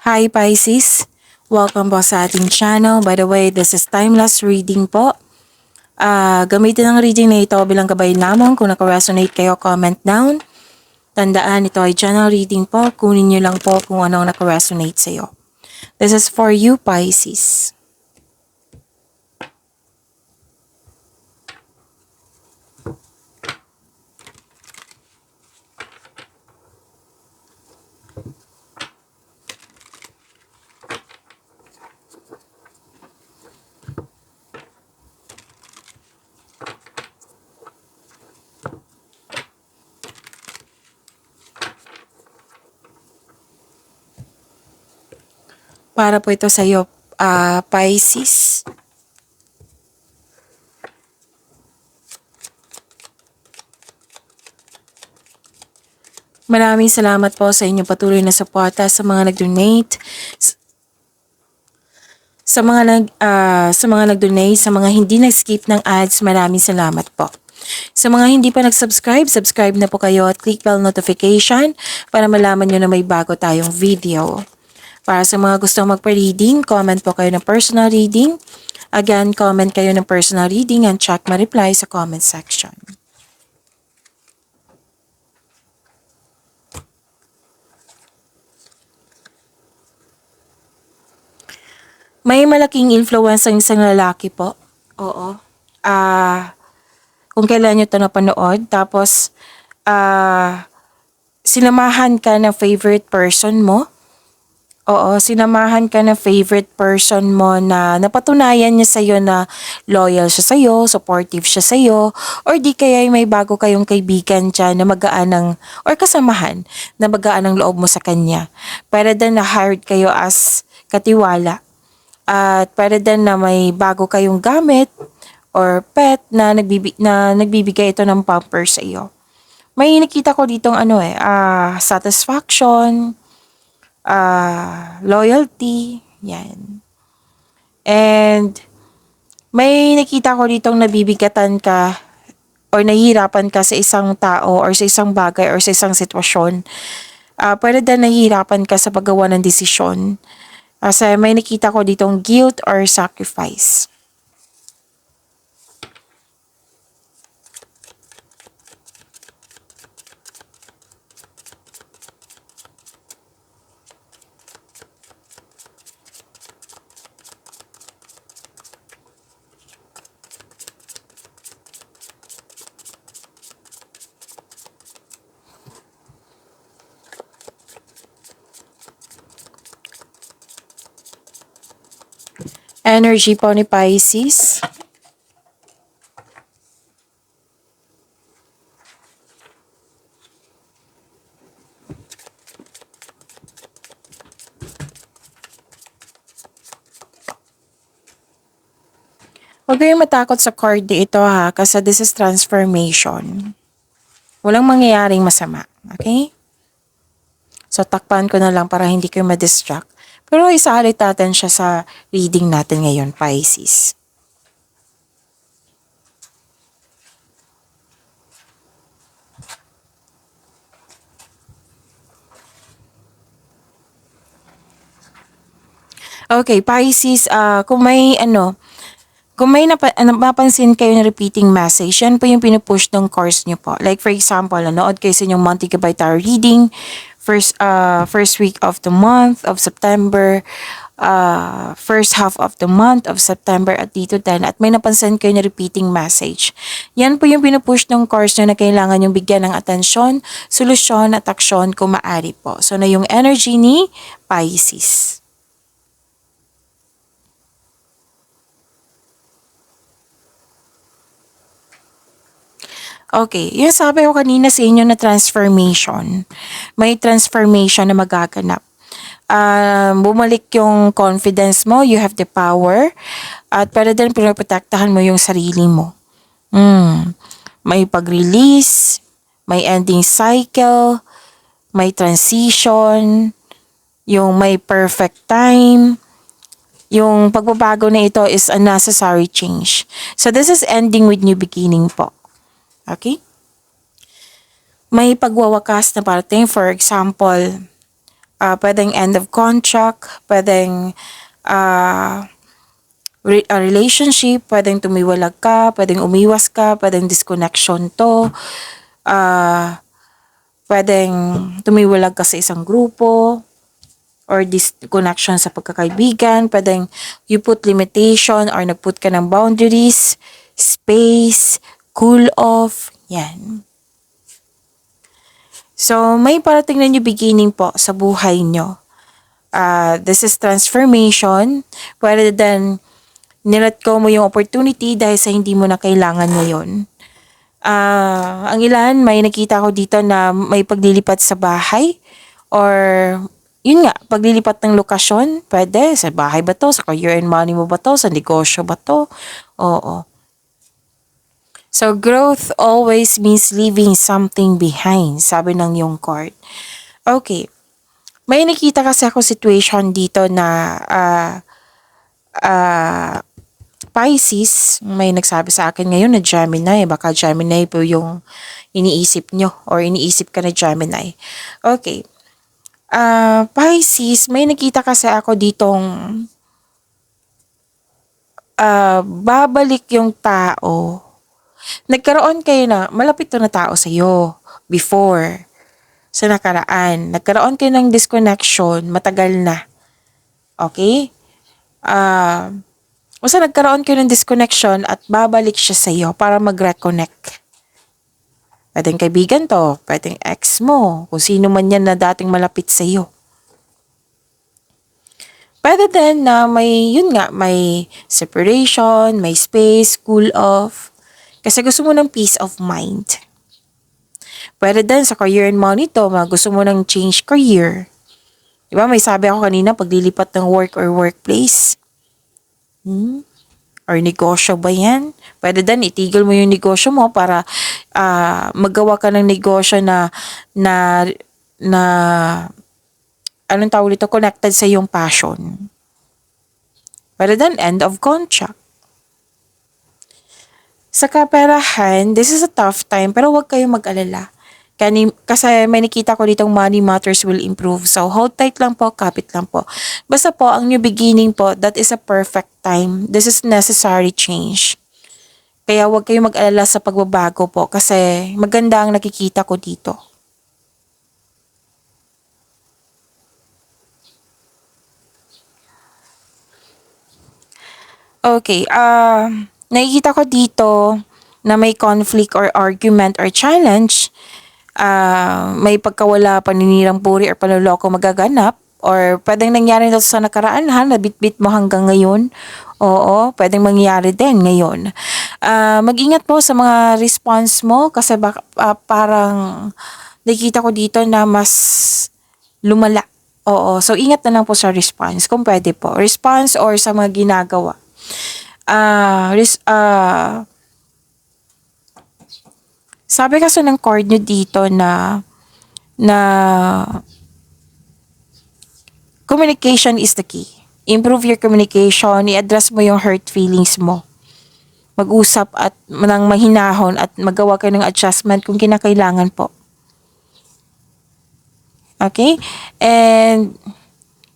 Hi Pisces! Welcome po sa ating channel. By the way, this is timeless reading po. Gamitin ang reading na ito bilang gabay lamang. Kung naka-resonate kayo, comment down. Tandaan, ito ay general reading po. Kunin nyo lang po kung ano ang naka-resonate sa iyo. This is for you, Pisces. Para po ito sa iyo, Pisces. Maraming salamat po sa inyong patuloy na suporta sa mga nag-donate, sa mga nag-donate, sa mga hindi nag-skip ng ads. Maraming salamat po. Sa mga hindi pa nag-subscribe, subscribe na po kayo at click bell notification para malaman nyo na may bago tayong video. Para sa mga gustong magpa-reading, comment po kayo ng personal reading. Again, comment kayo ng personal reading and check my reply sa comment section. May malaking influence ang isang lalaki po. Oo. Kung kailan nyo ito napanood. Tapos, sinamahan ka ng favorite person mo. Oo, sinamahan ka ng favorite person mo na napatunayan niya sa'yo na loyal siya sa'yo, supportive siya sa'yo, or di kaya may bago kayong kaibigan dyan na magaan ng, or kasamahan na magaan ng loob mo sa kanya. Para din na hired kayo as katiwala. At para din na may bago kayong gamit or pet na nagbibigay ito ng pamper sa iyo. May nakita ko ditong satisfaction, loyalty, yan. And may nakita ko ditong nabibigatan ka or nahihirapan ka sa isang tao or sa isang bagay or sa isang sitwasyon. Pwede din nahihirapan ka sa paggawa ng desisyon. Kasi may nakita ko ditong guilt or sacrifice. Energy po ni Pisces. Huwag kayong matakot sa card ito ha, kasi this is transformation. Walang mangyayaring masama, okay? So takpan ko na lang para hindi kayo ma-distract. Pero isahalit natin siya sa reading natin ngayon, Pisces. Okay, Pisces, kung may napapansin kayo na repeating message, yan po yung pinupush ng course nyo po. Like for example, nanood kayo sa inyong monthly gabay tarot reading, first week of the month of September, first half of the month of September at dito din. At may napansin kayo na repeating message. Yan po yung pinupush ng course nyo na kailangan yung bigyan ng atensyon, solusyon at aksyon kung maaari po. So na yung energy ni Pisces. Okay, yung sabi ko kanina sa inyo na transformation. May transformation na magaganap. Bumalik yung confidence mo, you have the power, at para din pinoprotektahan mo yung sarili mo. May pag-release, may ending cycle, may transition, yung may perfect time. Yung pagbabago na ito is a necessary change. So this is ending with new beginning po. Okay? May pagwawakas na parating. For example, Pwedeng end of contract, pwedeng uh, a relationship, pwedeng tumiwalag ka, pwedeng umiwas ka, pwedeng disconnection to, uh, pwedeng tumiwalag ka sa isang grupo, or disconnection sa pagkakaibigan, pwedeng you put limitation or nagput ka ng boundaries, space, cool off, yan. So, may parating na new beginning po sa buhay nyo. This is transformation. Pwede din nilet go mo yung opportunity dahil sa hindi mo na kailangan ngayon. Ang ilan, may nakita ko dito na may paglilipat sa bahay or yun nga, paglilipat ng lokasyon, pwede, sa bahay ba to, sa career and money mo ba to, sa negosyo ba to, oo. So, growth always means leaving something behind, sabi ng yung card. Okay, may nakita kasi ako situation dito na Pisces, may nagsabi sa akin ngayon na Gemini, baka Gemini po yung iniisip nyo or iniisip ka na Gemini. Okay. Pisces, may nakita kasi ako ditong babalik yung tao. Nagkaroon kayo na, malapit to na tao sa'yo before, sa nakaraan. Nagkaroon kayo ng disconnection, matagal na. Okay? Basta nagkaroon kayo ng disconnection at babalik siya sa'yo para mag-reconnect. Pwedeng kaibigan to, pwedeng ex mo, kung sino man yan na dating malapit sa'yo. Pwede din na may, yun nga, may separation, may space, cool off. Kasi gusto mo ng peace of mind. Pwede din sa career and money to, gusto mo ng change career. Diba, may sabi ako kanina, paglilipat ng work or workplace. Or negosyo ba yan? Pwede din, itigil mo yung negosyo mo para magawa ka ng negosyo na anong tawag dito, connected sa iyong passion. Pwede din, end of contract. Sa kaperahan, this is a tough time, pero huwag kayong mag-alala. Kasi may nakita ko ditong money matters will improve. So, hold tight lang po, kapit lang po. Basta po, ang new beginning po, that is a perfect time. This is necessary change. Kaya huwag kayong mag-alala sa pagbabago po kasi maganda ang nakikita ko dito. Okay, nakikita ko dito na may conflict or argument or challenge. May pagkawala, paninirang puri or panloloko magaganap or pwedeng nangyari na sa nakaraan ha, nabitbit mo hanggang ngayon. Oo, pwedeng mangyari din ngayon. Mag-ingat po sa mga response mo kasi parang nakikita ko dito na mas lumala. Oo, so ingat na lang po sa response kung pwede po. Response or sa mga ginagawa. Sabi kasi ng card nyo dito na communication is the key. Improve your communication, i-address mo yung hurt feelings mo. Mag-usap at ng mahinahon at magawa kayo ng adjustment kung kinakailangan po. Okay? And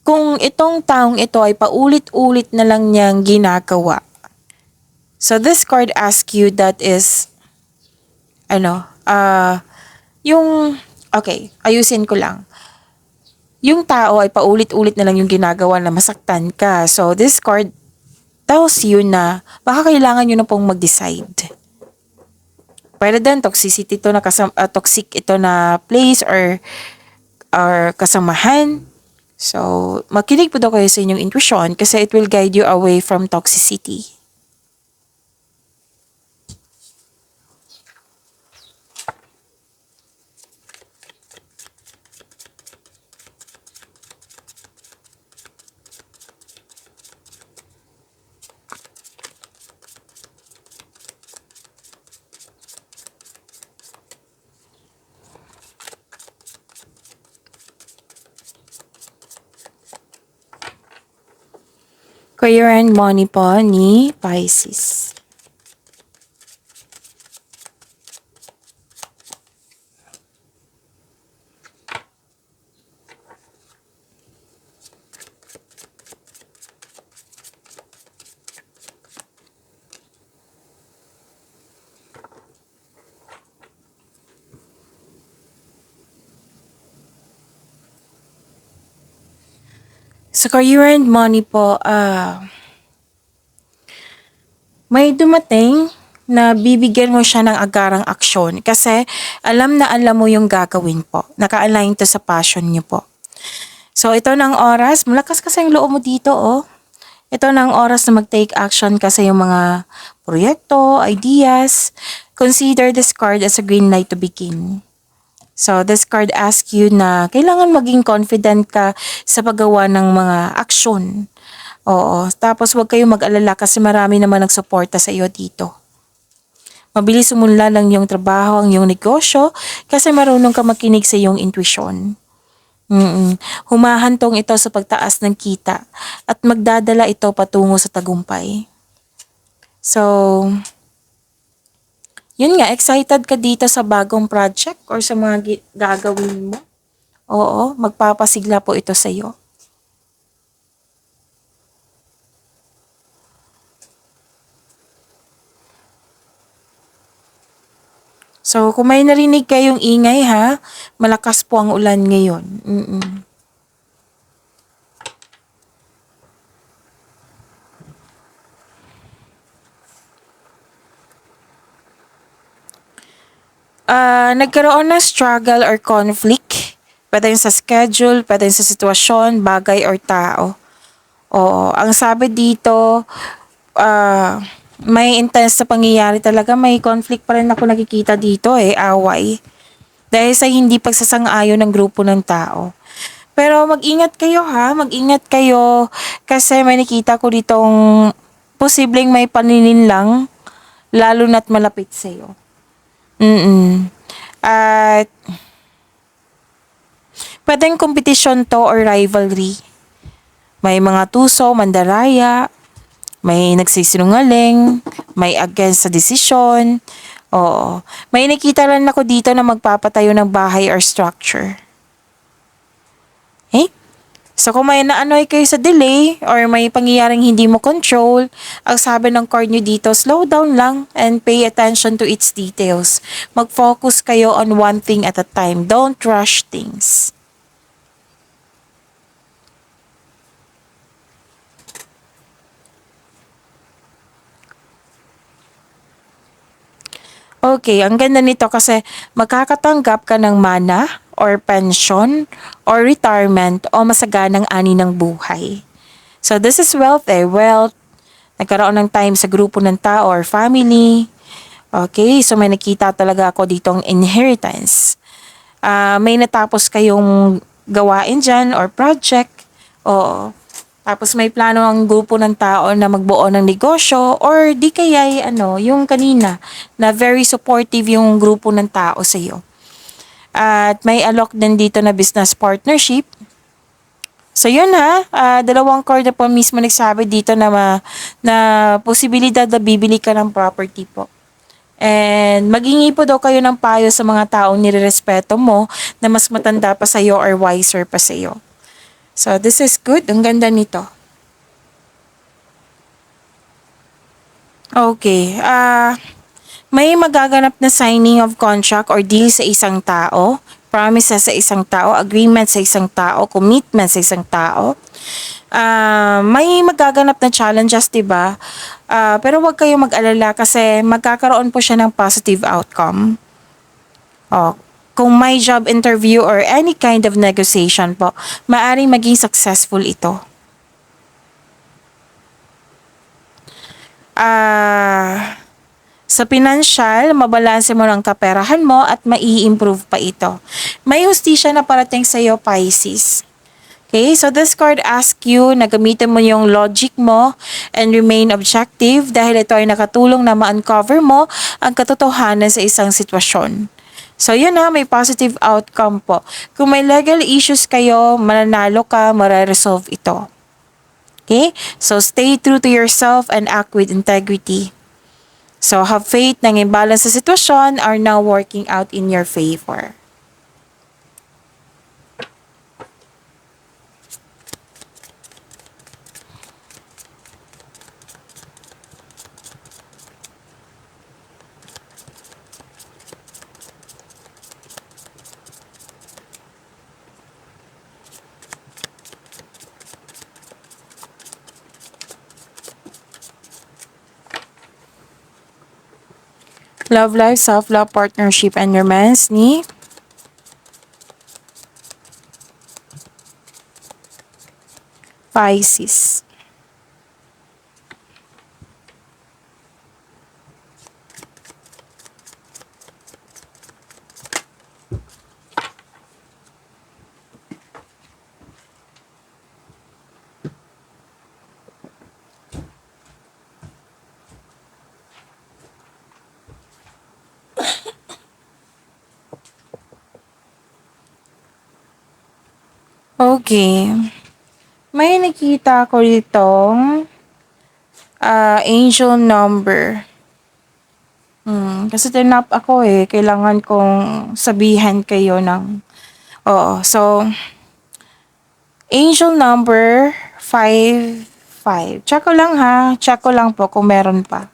kung itong taong ito ay paulit-ulit na lang niyang ginagawa. So this card asks you that is ayusin ko lang. Yung tao ay paulit-ulit na lang yung ginagawa na masaktan ka. So this card tells you na baka kailangan nyo na pong mag-decide. Pwede din toxicity ito na toxic ito na place or kasamahan. So, makinig po daw kayo sa inyong intuition kasi it will guide you away from toxicity. Career and money po ni Pisces. Sa career and money po, may dumating na bibigyan mo siya ng agarang aksyon kasi alam na alam mo yung gagawin po. Naka-align to sa passion niyo po. So, ito ng oras. Malakas kasi yung loob mo dito, oh. Ito ng oras na mag-take action kasi yung mga proyekto, ideas. Consider this card as a green light to begin. So, this card asks you na kailangan maging confident ka sa paggawa ng mga aksyon. Oo. Tapos, huwag kayong mag-alala kasi marami naman nagsuporta sa iyo dito. Mabilis sumunla lang yung trabaho, ang yung negosyo kasi marunong ka makinig sa iyong intuition. Humahantong ito sa pagtaas ng kita at magdadala ito patungo sa tagumpay. So, yun nga, excited ka dito sa bagong project or sa mga gagawin mo? Oo, magpapasigla po ito sa iyo. So, kung may narinig kayong ingay ha, malakas po ang ulan ngayon. Nagkaroon ng struggle or conflict. Pwede yun sa schedule, pwede yun sa sitwasyon, bagay or tao. Oo, ang sabi dito, may intense na pangyayari talaga. May conflict pa rin ako nakikita dito away. Dahil sa hindi pagsasang-ayon ng grupo ng tao. Pero mag-ingat kayo ha, mag-ingat kayo kasi may nakita ko ditong posibleng may paninin lang lalo na't malapit sa'yo. At pwedeng kompetisyon to or rivalry. May mga tuso, mandaraya, may nagsisinungaling, may against sa desisyon. Oo. May nakita lang ako dito na magpapatayo ng bahay or structure. Eh? So kung may naanoy kayo sa delay or may pangyayaring hindi mo control, ang sabi ng card nyo dito, slow down lang and pay attention to its details. Mag-focus kayo on one thing at a time. Don't rush things. Okay, ang ganda nito kasi makakatanggap ka ng mana or pension or retirement o masaganang ani ng buhay. So this is wealth wealth, nagkaroon ng time sa grupo ng tao or family. Okay, so may nakita talaga ako ditong inheritance. May natapos kayong gawain dyan or project. Oo. Tapos may plano ang grupo ng tao na magbuo ng negosyo or di kaya yung kanina na very supportive yung grupo ng tao sa iyo. At may alok din dito na business partnership. So yun ha, dalawang card na po mismo nagsabi dito na posibilidad na bibili ka ng property po. And maghingi po daw kayo ng payo sa mga taong nirerespeto mo na mas matanda pa sa iyo or wiser pa sa iyo. So this is good, ang ganda nito. Okay, may magaganap na signing of contract or deal sa isang tao, promises sa isang tao, agreement sa isang tao, commitment sa isang tao. May magaganap na challenges, 'di ba? Pero huwag kayong mag-alala kasi magkakaroon po siya ng positive outcome. Oh, kung may job interview or any kind of negotiation po, maaring maging successful ito. Sa pinansyal, mabalanse mo ang kaperahan mo at mai-improve pa ito. May hustisya na parating sa iyo, Pisces. Okay, so this card asks you na gamitin mo yung logic mo and remain objective dahil ito ay nakatulong na ma-uncover mo ang katotohanan sa isang sitwasyon. So yun ha, may positive outcome po. Kung may legal issues kayo, mananalo ka, mare-resolve ito. Okay? So stay true to yourself and act with integrity. So have faith na ang imbalance sa sitwasyon are now working out in your favor. Love life, self-love, partnership, and romance ni Pisces. Okay. May nakita ko ditong angel number. Kasi tinap ako eh. Kailangan kong sabihan kayo ng... Oo. So, angel number 55. Check ko lang ha. Check ko lang po kung meron pa.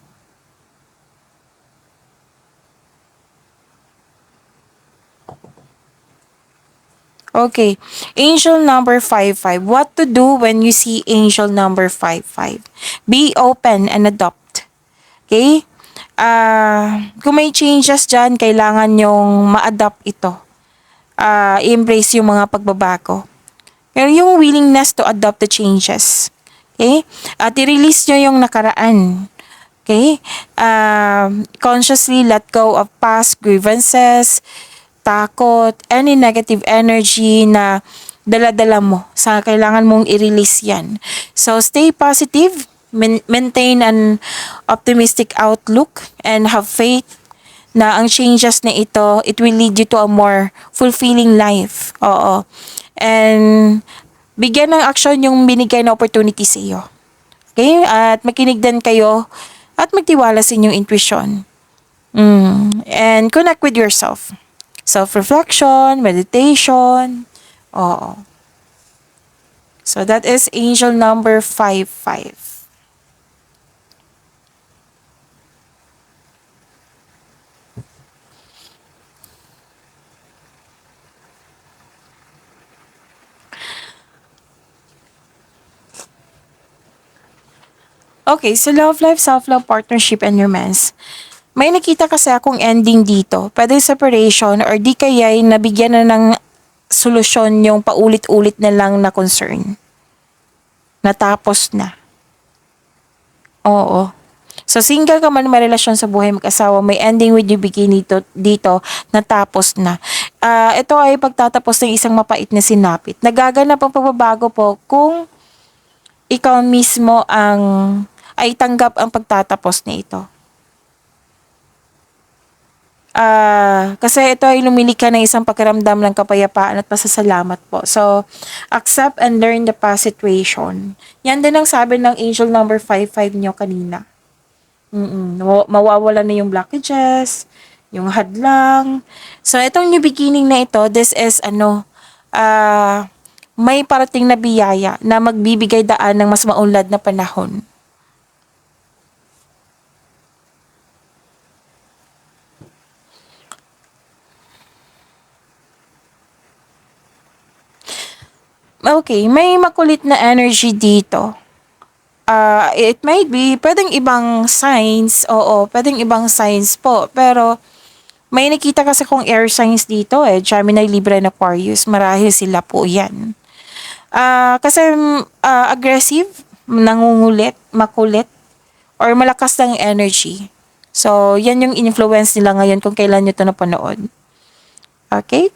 Okay. Angel number 55. What to do when you see angel number 55? Be open and adopt. Okay? Kung may changes dyan, kailangan nyong ma-adopt ito. I-embrace yung mga pagbabago. Pero yung willingness to adopt the changes. Okay? At i-release nyo yung nakaraan. Okay? Consciously let go of past grievances, takot, any negative energy na dala-dala mo. Kailangan mong i-release yan. So, stay positive, maintain an optimistic outlook, and have faith na ang changes na ito, it will lead you to a more fulfilling life. Oo. And bigyan ng action yung binigay na opportunity sa iyo. Okay? At makinig din kayo at magtiwala sa inyong intuition. And connect with yourself. Self-reflection, meditation. Oo. So that is angel number 55. Okay, so love life, self-love, partnership, and romance. May nakita kasi akong ending dito. Pwedeng separation or di kaya nabigyan na ng solusyon yung paulit-ulit na lang na concern. Natapos na. Oo. So, single ka man may relasyon sa buhay mag-asawa, may ending with you begin dito natapos na. Ito ay pagtatapos ng isang mapait na sinapit. Nagaganap ang pagbabago po kung ikaw mismo ay tanggap ang pagtatapos na ito. Kasi ito ay lumilika ng isang pakiramdam ng kapayapaan at pasasalamat po. So, accept and learn the past situation. Yan din ang sabi ng angel number 55 nyo kanina. Mawawala na yung blockages, yung hadlang. So, itong new beginning na ito, this is may parating na biyaya na magbibigay daan ng mas maunlad na panahon. Okay, may makulit na energy dito. It might be, pwedeng ibang signs, oo, pwedeng ibang signs po, pero may nakita kasi kong air signs dito Gemini, Libra, and Aquarius, marahil sila po yan. Kasi aggressive, nangungulit, makulit, or malakas ng energy. So, yan yung influence nila ngayon kung kailan nyo ito napanood. Okay?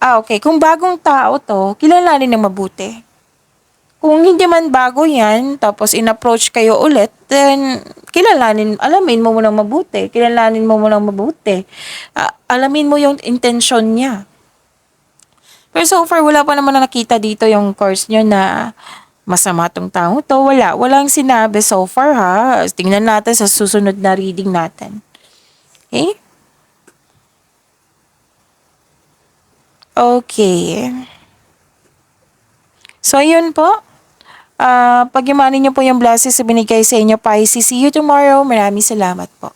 Okay. Kung bagong tao to, kilalanin ng mabuti. Kung hindi man bago yan, tapos in-approach kayo ulit, then alamin mo munang mabuti. Kilalanin mo munang mabuti. Alamin mo yung intention niya. Pero so far, wala pa naman na nakita dito yung course nyo na masama tong tao to. Walang sinabi so far ha. Tingnan natin sa susunod na reading natin. Okay? Okay. So, ayun po. Pag-imanin niyo po yung blessings na binigay sa inyo, Pisces. See you tomorrow. Maraming salamat po.